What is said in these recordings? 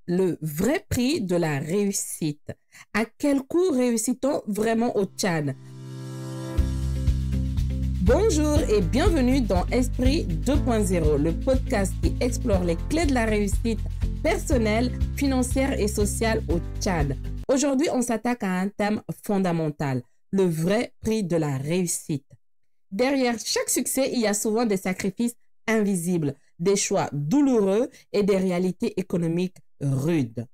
le vrai prix de la réussite. À quel coût réussit-on vraiment au Tchad? Bonjour et bienvenue dans Esprit 2.0, le podcast qui explore les clés de la réussite personnelle, financière et sociale au Tchad. Aujourd'hui, on s'attaque à un thème fondamental, le vrai prix de la réussite. Derrière chaque succès, il y a souvent des sacrifices invisibles, des choix douloureux et des réalités économiques rudes.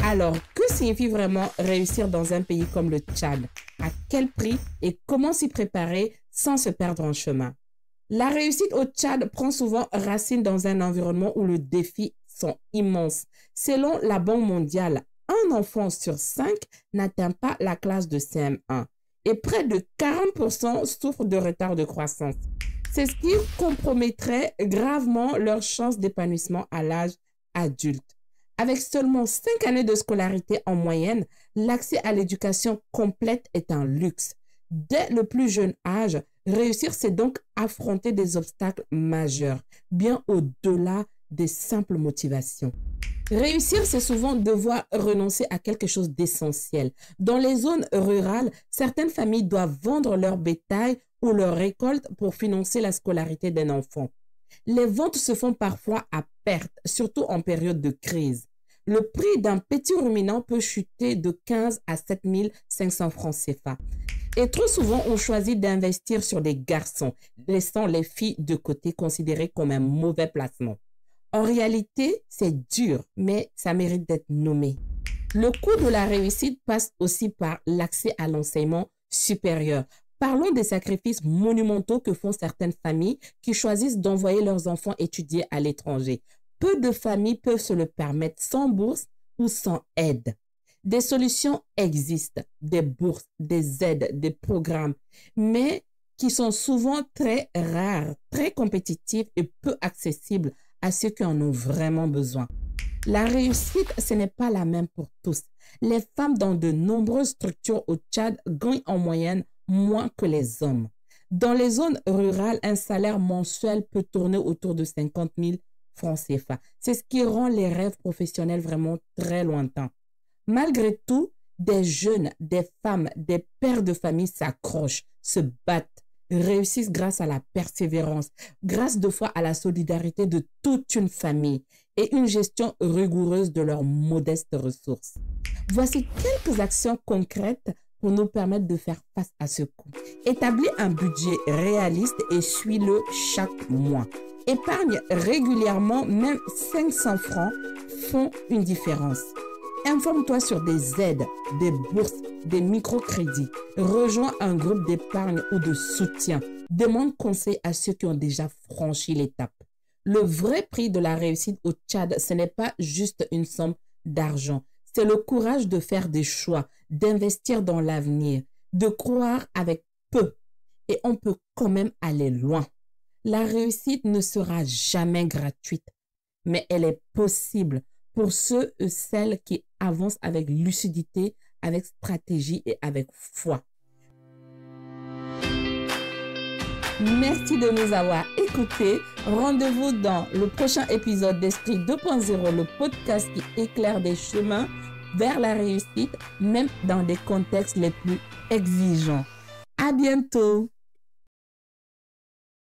Alors, que signifie vraiment réussir dans un pays comme le Tchad? À quel prix et comment s'y préparer sans se perdre en chemin? La réussite au Tchad prend souvent racine dans un environnement où les défis sont immenses. Selon la Banque mondiale, un enfant sur 5 n'atteint pas la classe de CM1 et près de 40% souffrent de retard de croissance. C'est ce qui compromettrait gravement leurs chances d'épanouissement à l'âge adulte. Avec seulement 5 années de scolarité en moyenne, l'accès à l'éducation complète est un luxe. Dès le plus jeune âge, réussir, c'est donc affronter des obstacles majeurs, bien au-delà des simples motivations. Réussir, c'est souvent devoir renoncer à quelque chose d'essentiel. Dans les zones rurales, certaines familles doivent vendre leur bétail ou leur récolte pour financer la scolarité d'un enfant. Les ventes se font parfois à perte, surtout en période de crise. Le prix d'un petit ruminant peut chuter de 15 à 7 500 francs CFA. Et trop souvent, on choisit d'investir sur des garçons, laissant les filles de côté considérées comme un mauvais placement. En réalité, c'est dur, mais ça mérite d'être nommé. Le coût de la réussite passe aussi par l'accès à l'enseignement supérieur. Parlons des sacrifices monumentaux que font certaines familles qui choisissent d'envoyer leurs enfants étudier à l'étranger. Peu de familles peuvent se le permettre sans bourse ou sans aide. Des solutions existent, des bourses, des aides, des programmes, mais qui sont souvent très rares, très compétitifs et peu accessibles à ceux qui en ont vraiment besoin. La réussite, ce n'est pas la même pour tous. Les femmes dans de nombreuses structures au Tchad gagnent en moyenne moins que les hommes. Dans les zones rurales, un salaire mensuel peut tourner autour de 50 000 francs CFA. C'est ce qui rend les rêves professionnels vraiment très lointains. Malgré tout, des jeunes, des femmes, des pères de famille s'accrochent, se battent, réussissent grâce à la persévérance, grâce de fois à la solidarité de toute une famille et une gestion rigoureuse de leurs modestes ressources. Voici quelques actions concrètes pour nous permettre de faire face à ce coût. Établis un budget réaliste et suis-le chaque mois. Épargne régulièrement, même 500 francs font une différence. Informe-toi sur des aides, des bourses, des microcrédits. Rejoins un groupe d'épargne ou de soutien. Demande conseil à ceux qui ont déjà franchi l'étape. Le vrai prix de la réussite au Tchad, ce n'est pas juste une somme d'argent. C'est le courage de faire des choix, d'investir dans l'avenir, de croire avec peu. Et on peut quand même aller loin. La réussite ne sera jamais gratuite, mais elle est possible pour ceux et celles qui avancent avec lucidité, avec stratégie et avec foi. Merci de nous avoir écoutés. Rendez-vous dans le prochain épisode d'Esprit 2.0, le podcast qui éclaire des chemins vers la réussite, même dans des contextes les plus exigeants. À bientôt!